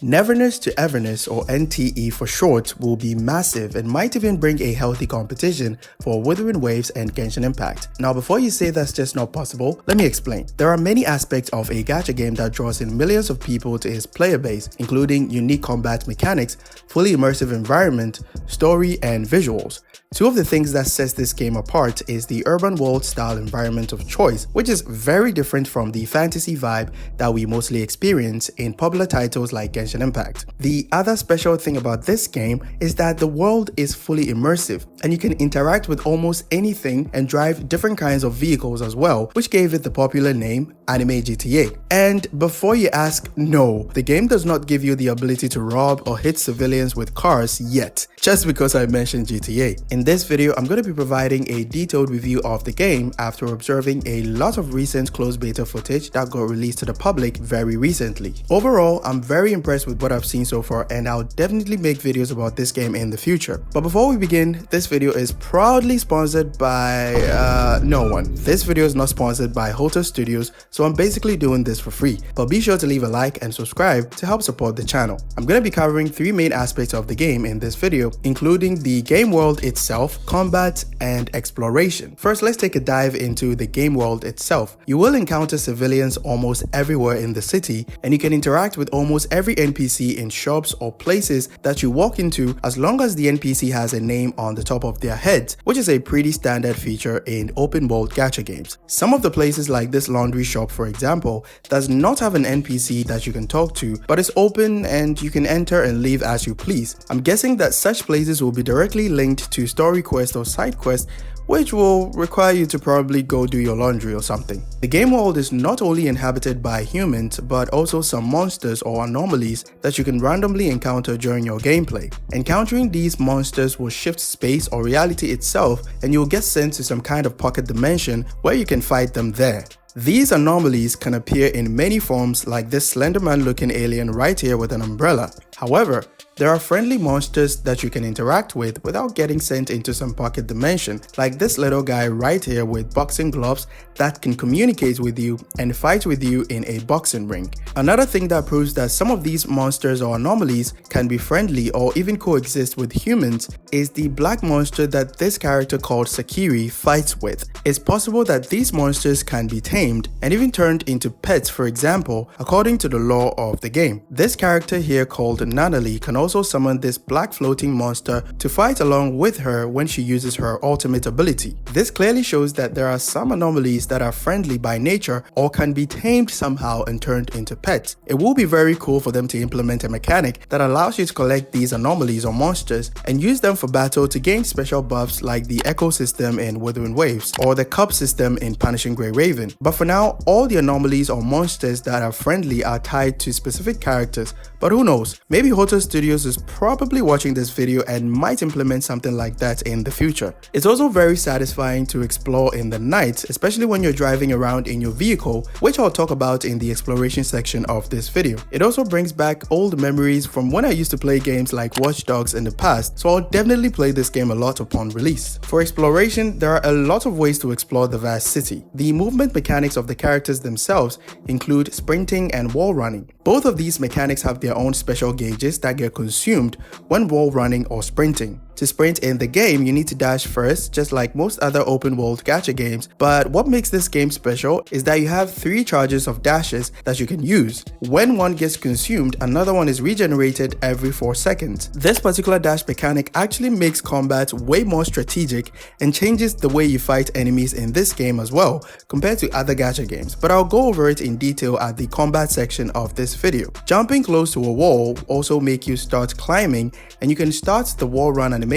Neverness to Everness, or NTE for short, will be massive and might even bring a healthy competition for Wuthering Waves and Genshin Impact. Now before you say that's just not possible, let me explain. There are many aspects of a gacha game that draws in millions of people to its player base, including unique combat mechanics, fully immersive environment, story, and visuals. Two of the things that sets this game apart is the urban world style environment of choice, which is very different from the fantasy vibe that we mostly experience in popular titles like Genshin Impact. The other special thing about this game is that the world is fully immersive and you can interact with almost anything and drive different kinds of vehicles as well, which gave it the popular name Anime GTA. And before you ask, no, the game does not give you the ability to rob or hit civilians with cars yet, just because I mentioned GTA. In this video, I'm going to be providing a detailed review of the game after observing a lot of recent closed beta footage that got released to the public very recently. Overall, I'm very impressed with what I've seen so far and I'll definitely make videos about this game in the future. But before we begin, this video is proudly sponsored by no one. This video is not sponsored by Hotel Studios, so I'm basically doing this for free. But be sure to leave a like and subscribe to help support the channel. I'm going to be covering three main aspects of the game in this video, including the game world itself, combat, and exploration. First, let's take a dive into the game world itself. You will encounter civilians almost everywhere in the city, and you can interact with almost every NPC in shops or places that you walk into as long as the NPC has a name on the top of their heads, which is a pretty standard feature in open world gacha games. Some of the places, like this laundry shop for example, does not have an NPC that you can talk to, but it's open and you can enter and leave as you please. I'm guessing that such places will be directly linked to story quest or side quest, which will require you to probably go do your laundry or something. The game world is not only inhabited by humans, but also some monsters or anomalies that you can randomly encounter during your gameplay. Encountering these monsters will shift space or reality itself, and you'll get sent to some kind of pocket dimension where you can fight them there. These anomalies can appear in many forms, like this Slenderman looking alien right here with an umbrella. However, there are friendly monsters that you can interact with without getting sent into some pocket dimension, like this little guy right here with boxing gloves that can communicate with you and fight with you in a boxing ring. Another thing that proves that some of these monsters or anomalies can be friendly or even coexist with humans is the black monster that this character called Sakiri fights with. It's possible that these monsters can be tamed and even turned into pets, for example, according to the lore of the game. This character here called Nanali can also summon this black floating monster to fight along with her when she uses her ultimate ability. This clearly shows that there are some anomalies that are friendly by nature or can be tamed somehow and turned into pets. It will be very cool for them to implement a mechanic that allows you to collect these anomalies or monsters and use them for battle to gain special buffs, like the Echo system in Wuthering Waves or the Cup system in Punishing Grey Raven. But for now, all the anomalies or monsters that are friendly are tied to specific characters. But who knows, maybe Hotel Studios is probably watching this video and might implement something like that in the future. It's also very satisfying to explore in the night, especially when you're driving around in your vehicle, which I'll talk about in the exploration section of this video. It also brings back old memories from when I used to play games like Watch Dogs in the past, so I'll definitely play this game a lot upon release. For exploration, there are a lot of ways to explore the vast city. The movement mechanics of the characters themselves include sprinting and wall running. Both of these mechanics have their own special gauges that get consumed when wall running or sprinting. To sprint in the game, you need to dash first, just like most other open world gacha games, but what makes this game special is that you have 3 charges of dashes that you can use. When one gets consumed, another one is regenerated every 4 seconds. This particular dash mechanic actually makes combat way more strategic and changes the way you fight enemies in this game as well, compared to other gacha games, but I'll go over it in detail at the combat section of this video. Jumping close to a wall also make you start climbing, and you can start the wall run animation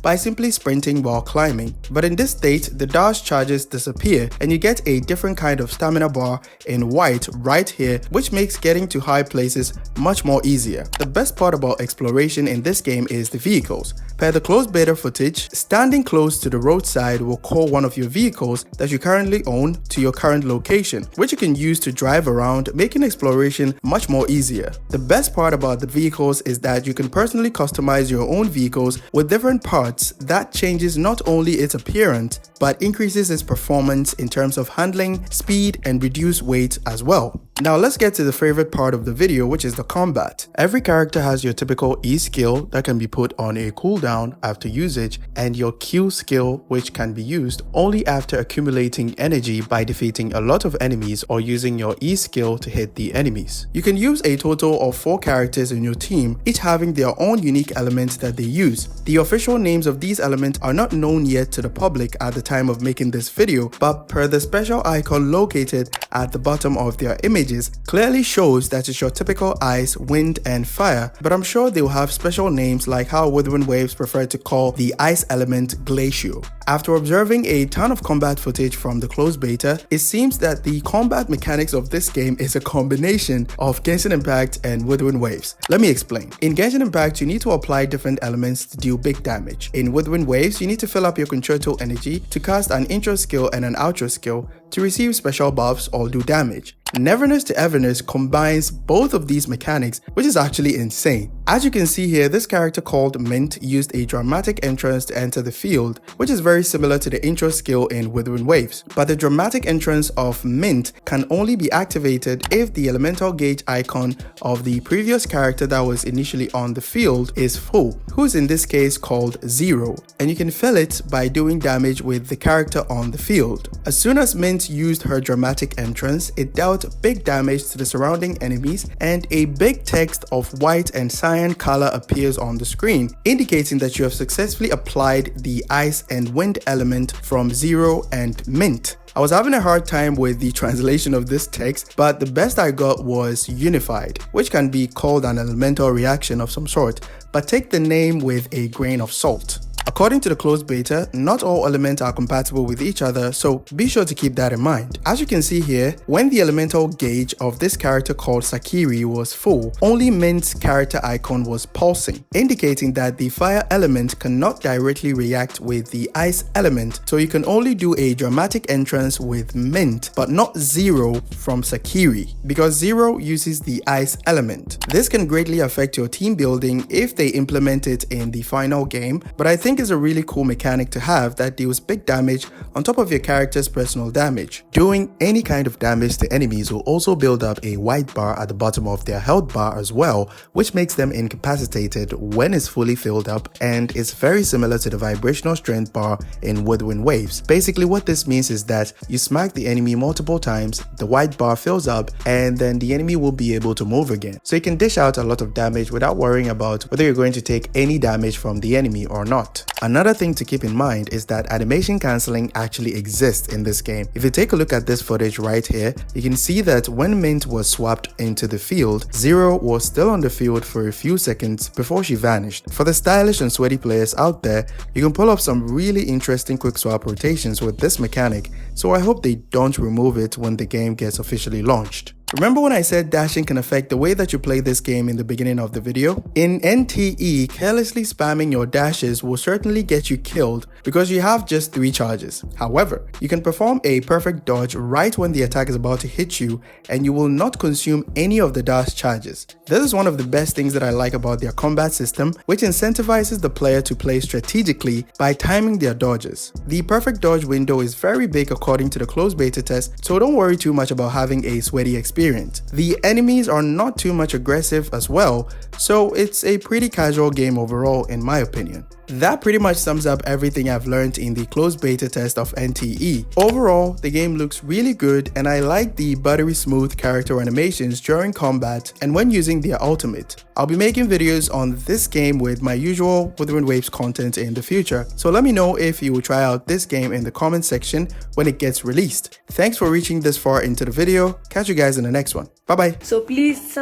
by simply sprinting while climbing. But in this state, the dash charges disappear and you get a different kind of stamina bar in white right here, which makes getting to high places much more easier. The best part about exploration in this game is the vehicles. Per the closed beta footage, standing close to the roadside will call one of your vehicles that you currently own to your current location, which you can use to drive around, making exploration much more easier. The best part about the vehicles is that that you can personally customize your own vehicles with different parts that changes not only its appearance, but increases its performance in terms of handling, speed, and reduced weight as well. Now let's get to the favorite part of the video, which is the combat. Every character has your typical E skill that can be put on a cooldown after usage, and your Q skill, which can be used only after accumulating energy by defeating a lot of enemies or using your E skill to hit the enemies. You can use a total of 4 characters in your team, each having their own unique elements that they use. The official names of these elements are not known yet to the public at the time of making this video, but per the special icon located at the bottom of their images clearly shows that it's your typical ice, wind, and fire, but I'm sure they'll have special names like how Wuthering Waves prefer to call the ice element Glacial. After observing a ton of combat footage from the closed beta, it seems that the combat mechanics of this game is a combination of Genshin Impact and Wuthering Waves. Let me explain. In Genshin Impact, you need to apply different elements to deal big damage. In Wuthering Waves, you need to fill up your concerto energy to cast an intro skill and an outro skill to receive special buffs or do damage. Neverness to Everness combines both of these mechanics, which is actually insane. As you can see here, this character called Mint used a dramatic entrance to enter the field, which is very similar to the intro skill in Wuthering Waves. But the dramatic entrance of Mint can only be activated if the elemental gauge icon of the previous character that was initially on the field is full, who's in this case called 0, and you can fill it by doing damage with the character on the field. As soon as Mint used her dramatic entrance, it dealt big damage to the surrounding enemies, and a big text of white and cyan color appears on the screen, indicating that you have successfully applied the ice and wind element from 0 and Mint. I was having a hard time with the translation of this text, but the best I got was unified, which can be called an elemental reaction of some sort, but take the name with a grain of salt. According to the closed beta, not all elements are compatible with each other, so be sure to keep that in mind. As you can see here, when the elemental gauge of this character called Sakiri was full, only Mint's character icon was pulsing, indicating that the fire element cannot directly react with the ice element, so you can only do a dramatic entrance with Mint, but not 0 from Sakiri, because 0 uses the ice element. This can greatly affect your team building if they implement it in the final game, but I think is a really cool mechanic to have that deals big damage on top of your character's personal damage. Doing any kind of damage to enemies will also build up a white bar at the bottom of their health bar as well, which makes them incapacitated when it's fully filled up, and is very similar to the vibrational strength bar in Wuthering Waves. Basically what this means is that you smack the enemy multiple times, the white bar fills up, and then the enemy will be able to move again. So you can dish out a lot of damage without worrying about whether you're going to take any damage from the enemy or not. Another thing to keep in mind is that animation cancelling actually exists in this game. If you take a look at this footage right here, you can see that when Mint was swapped into the field, 0 was still on the field for a few seconds before she vanished. For the stylish and sweaty players out there, you can pull up some really interesting quick swap rotations with this mechanic, so I hope they don't remove it when the game gets officially launched. Remember when I said dashing can affect the way that you play this game in the beginning of the video? In NTE, carelessly spamming your dashes will certainly get you killed because you have just 3 charges. However, you can perform a perfect dodge right when the attack is about to hit you, and you will not consume any of the dash charges. This is one of the best things that I like about their combat system, which incentivizes the player to play strategically by timing their dodges. The perfect dodge window is very big according to the closed beta test, so don't worry too much about having a sweaty experience. The enemies are not too much aggressive as well, so it's a pretty casual game overall in my opinion. That pretty much sums up everything I've learned in the closed beta test of NTE. Overall, the game looks really good, and I like the buttery smooth character animations during combat and when using their ultimate. I'll be making videos on this game with my usual Wuthering Waves content in the future, so let me know if you will try out this game in the comment section when it gets released. Thanks for reaching this far into the video. Catch you guys in the next one. Bye bye. So please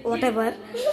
whatever.